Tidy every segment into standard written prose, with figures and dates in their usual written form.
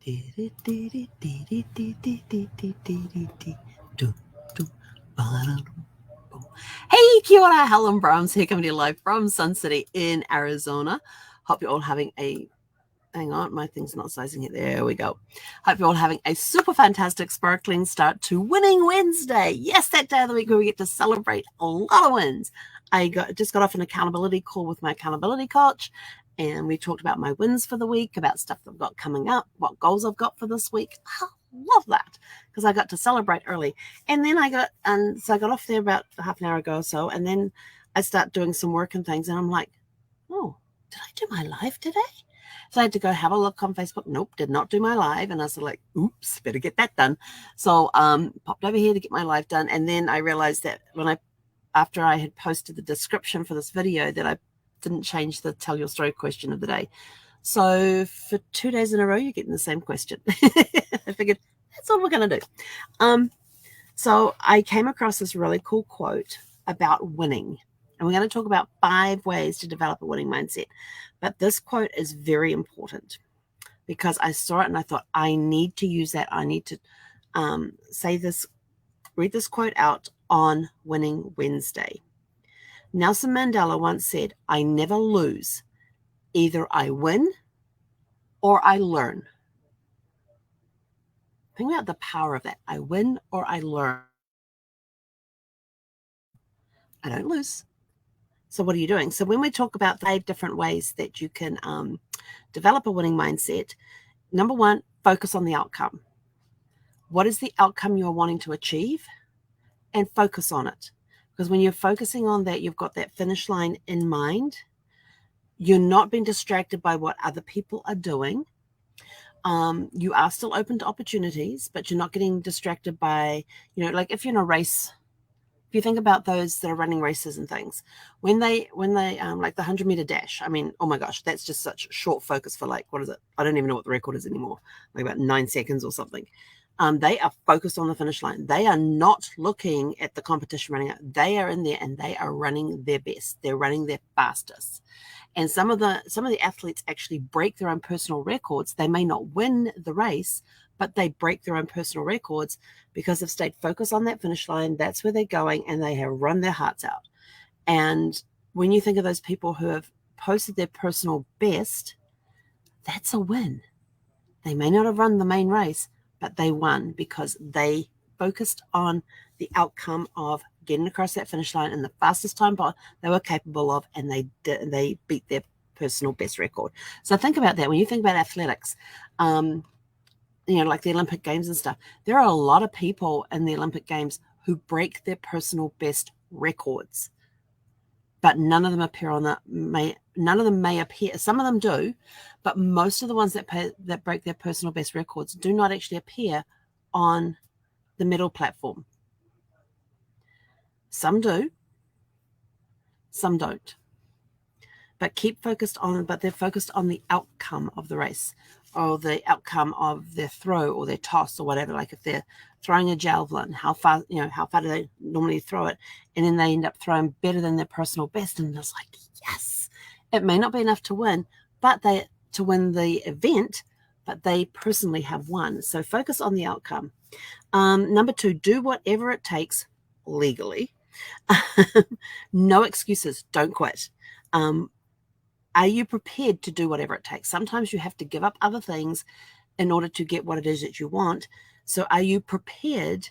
Hey, kia ora, Helen Brahms here, coming to you live from Sun City in Arizona. Hope you're all having a, hang on, my thing's not sizing it. There we go. Hope you're all having a super fantastic, sparkling start to Winning Wednesday. Yes, that day of the week where we get to celebrate a lot of wins. I just got off an accountability call with my accountability coach, and we talked about my wins for the week, about stuff that I've got coming up, what goals I've got for this week. Oh, love that, because I got to celebrate early. And then I got off there about half an hour ago or so, and then I start doing some work and things, and I'm like, oh, did I do my live today? So I had to go have a look on Facebook. Nope, did not do my live. And I was like, oops, better get that done. So popped over here to get my live done. And then I realized that after I had posted the description for this video, that I didn't change the tell your story question of the day. So for 2 days in a row, you're getting the same question. I figured that's all we're going to do. So I came across this really cool quote about winning. And we're going to talk about 5 ways to develop a winning mindset. But this quote is very important because I saw it and I thought, I need to use that. I need to read this quote out on Winning Wednesday. Nelson Mandela once said, I never lose. Either I win or I learn. Think about the power of that. I win or I learn. I don't lose. So what are you doing? So when we talk about 5 different ways that you can develop a winning mindset, number 1, focus on the outcome. What is the outcome you're wanting to achieve? And focus on it. Because when you're focusing on that, you've got that finish line in mind. You're not being distracted by what other people are doing. You are still open to opportunities, but you're not getting distracted by, like if you're in a race. If you think about those that are running races and things, when they like the 100-meter dash, I mean, oh my gosh, that's just such short focus for like, what is it? I don't even know what the record is anymore, like about 9 seconds or something. They are focused on the finish line. They are not looking at the competition running out. They are in there and they are running their best. They're running their fastest. And some of the athletes actually break their own personal records. They may not win the race, but they break their own personal records because they've stayed focused on that finish line. That's where they're going, and they have run their hearts out. And when you think of those people who have posted their personal best, that's a win. They may not have run the main race, but they won because they focused on the outcome of getting across that finish line in the fastest time they were capable of, and they beat their personal best record. So think about that. When you think about athletics, like the Olympic Games and stuff, there are a lot of people in the Olympic Games who break their personal best records, but none of them appear none of them may appear. Some of them do, but most of the ones that break their personal best records do not actually appear on the medal platform. Some do, some don't. But they're focused on the outcome of the race, or the outcome of their throw or their toss or whatever. Like if they're throwing a javelin, how far do they normally throw it? And then they end up throwing better than their personal best. And it's like, yes, it may not be enough to win, to win the event, but they personally have won. So focus on the outcome. Number 2, do whatever it takes legally. No excuses. Don't quit. Are you prepared to do whatever it takes? Sometimes you have to give up other things in order to get what it is that you want. So are you prepared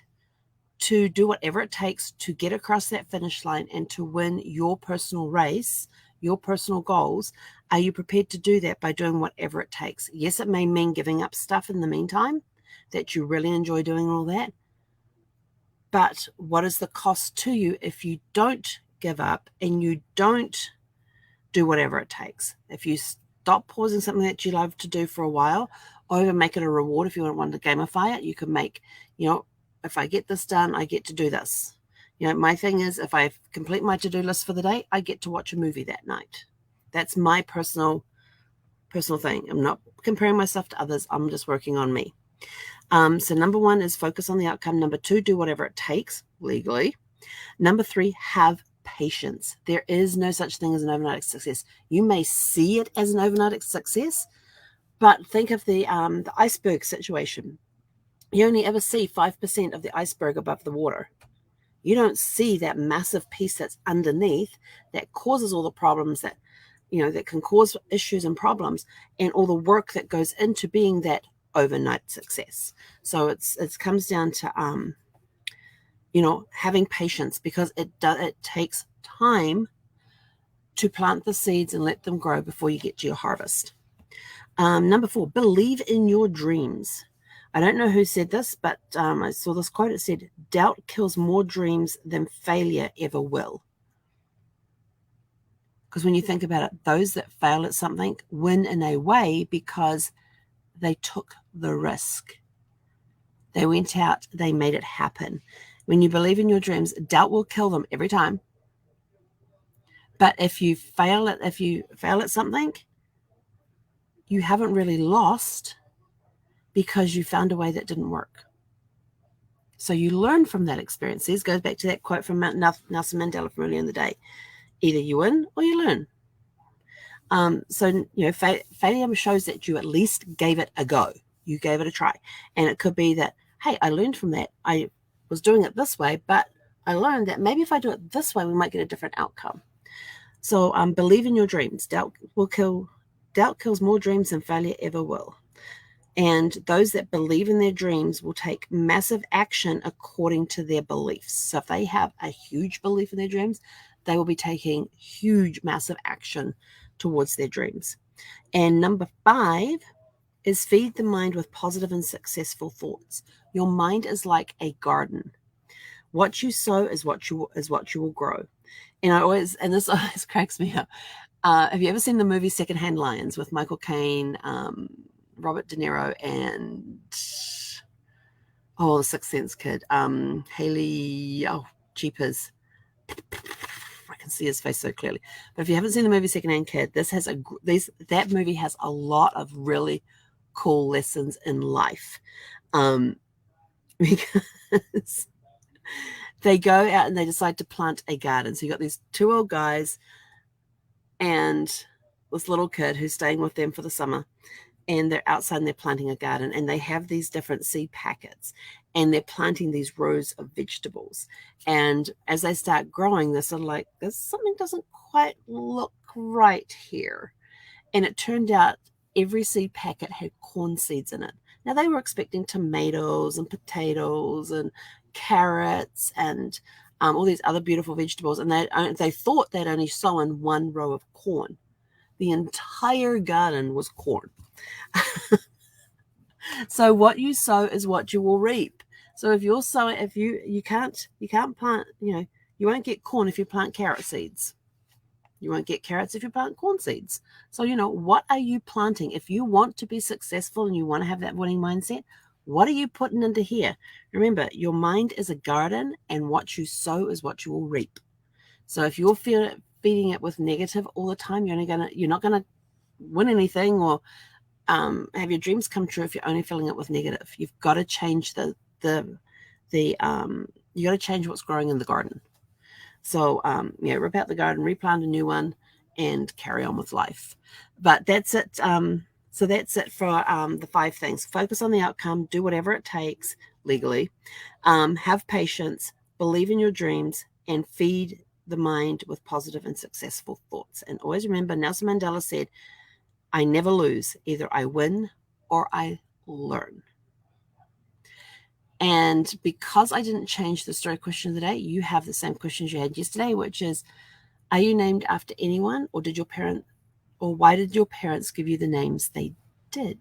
to do whatever it takes to get across that finish line and to win your personal race, your personal goals? Are you prepared to do that by doing whatever it takes? Yes, it may mean giving up stuff in the meantime that you really enjoy doing, all that. But what is the cost to you if you don't give up and you don't do whatever it takes? If you stop pausing something that you love to do for a while, or even make it a reward, if you want to gamify it, you can make, if I get this done, I get to do this. My thing is, if I complete my to-do list for the day, I get to watch a movie that night. That's my personal thing. I'm not comparing myself to others. I'm just working on me. So number 1 is focus on the outcome. Number 2, do whatever it takes legally. Number 3, have patience. There is no such thing as an overnight success. You may see it as an overnight success, But think of the iceberg situation. You only ever see 5% of the iceberg above the water. You don't see that massive piece that's underneath that causes all the problems that, that can cause issues and problems, and all the work that goes into being that overnight success. So it comes down to, having patience, because it takes time to plant the seeds and let them grow before you get to your harvest. Number 4, believe in your dreams. I don't know who said this, but I saw this quote. It said, doubt kills more dreams than failure ever will. Because when you think about it, those that fail at something win in a way because they took the risk. They went out, they made it happen. When you believe in your dreams, doubt will kill them every time. But if you fail at something, you haven't really lost, because you found a way that didn't work. So you learn from that experience. This goes back to that quote from Nelson Mandela from earlier in the day. Either you win or you learn. Failure shows that you at least gave it a go. You gave it a try. And it could be that, hey, I learned from that. I was doing it this way, but I learned that maybe if I do it this way, we might get a different outcome. So believe in your dreams. Doubt kills more dreams than failure ever will. And those that believe in their dreams will take massive action according to their beliefs. So if they have a huge belief in their dreams, they will be taking huge, massive action towards their dreams. And number 5 is feed the mind with positive and successful thoughts. Your mind is like a garden. What you sow is what you will grow. And this always cracks me up. Have you ever seen the movie Secondhand Lions with Michael Caine, Robert De Niro, and the Sixth Sense kid, Haley? Oh, jeepers! I can see his face so clearly. But if you haven't seen the movie Secondhand Kid, that movie has a lot of really cool lessons in life, because they go out and they decide to plant a garden. So you got these 2 old guys and this little kid who's staying with them for the summer, and they're outside and they're planting a garden, and they have these different seed packets, and they're planting these rows of vegetables. And as they start growing, they're sort of like, something doesn't quite look right here. And it turned out every seed packet had corn seeds in it. Now, they were expecting tomatoes and potatoes and carrots and all these other beautiful vegetables, and they thought they'd only sown 1 row of corn. The entire garden was corn. So what you sow is what you will reap. So if you're sowing, if you can't plant, you won't get corn if you plant carrot seeds. You won't get carrots if you plant corn seeds. So, what are you planting? If you want to be successful and you want to have that winning mindset, what are you putting into here? Remember, your mind is a garden, and what you sow is what you will reap. So if you're feeding it with negative all the time, you're not gonna win anything or have your dreams come true if you're only filling it with negative. You've got to change you got to change what's growing in the garden. So rip out the garden, replant a new one, and carry on with life. But that's it. So that's it for the 5 things. Focus on the outcome, do whatever it takes legally, have patience, believe in your dreams, and feed the mind with positive and successful thoughts. And always remember, Nelson Mandela said, I never lose. Either I win or I learn. And because I didn't change the story question of the day, you have the same questions you had yesterday, which is, are you named after anyone, or why did your parents give you the names they did?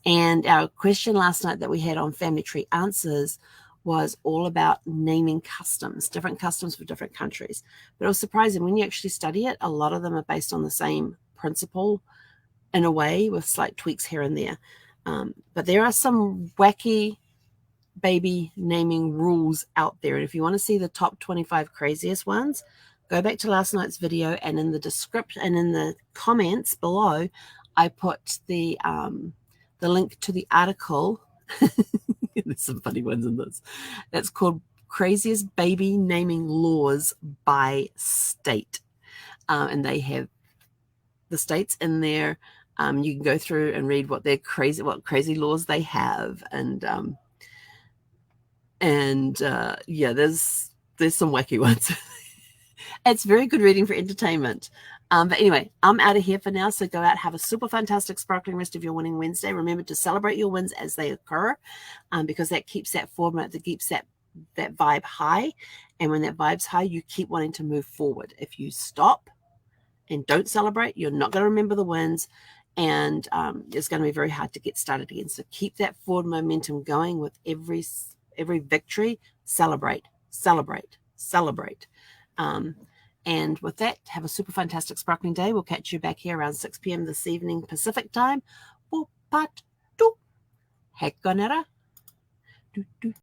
And our question last night that we had on Family Tree Answers was all about naming customs, different customs for different countries. But it was surprising when you actually study it, a lot of them are based on the same principle in a way, with slight tweaks here and there. But there are some wacky baby naming rules out there. And if you want to see the top 25 craziest ones, go back to last night's video, and in the description and in the comments below, I put the link to the article. There's some funny ones in this. That's called Craziest Baby Naming Laws by State. And they have the states in there You can go through and read what crazy laws they have, and yeah, there's some wacky ones. It's very good reading for entertainment. But anyway, I'm out of here for now. So go out, have a super fantastic, sparkling rest of your winning Wednesday. Remember to celebrate your wins as they occur, because that keeps that format, that keeps that vibe high. And when that vibe's high, you keep wanting to move forward. If you stop and don't celebrate, you're not going to remember the wins, and it's going to be very hard to get started again. So keep that forward momentum going with every victory. Celebrate, celebrate, celebrate. And with that, have a super fantastic, sparkling day. We'll catch you back here around 6 p.m. this evening Pacific time. Part 2. Hekonera.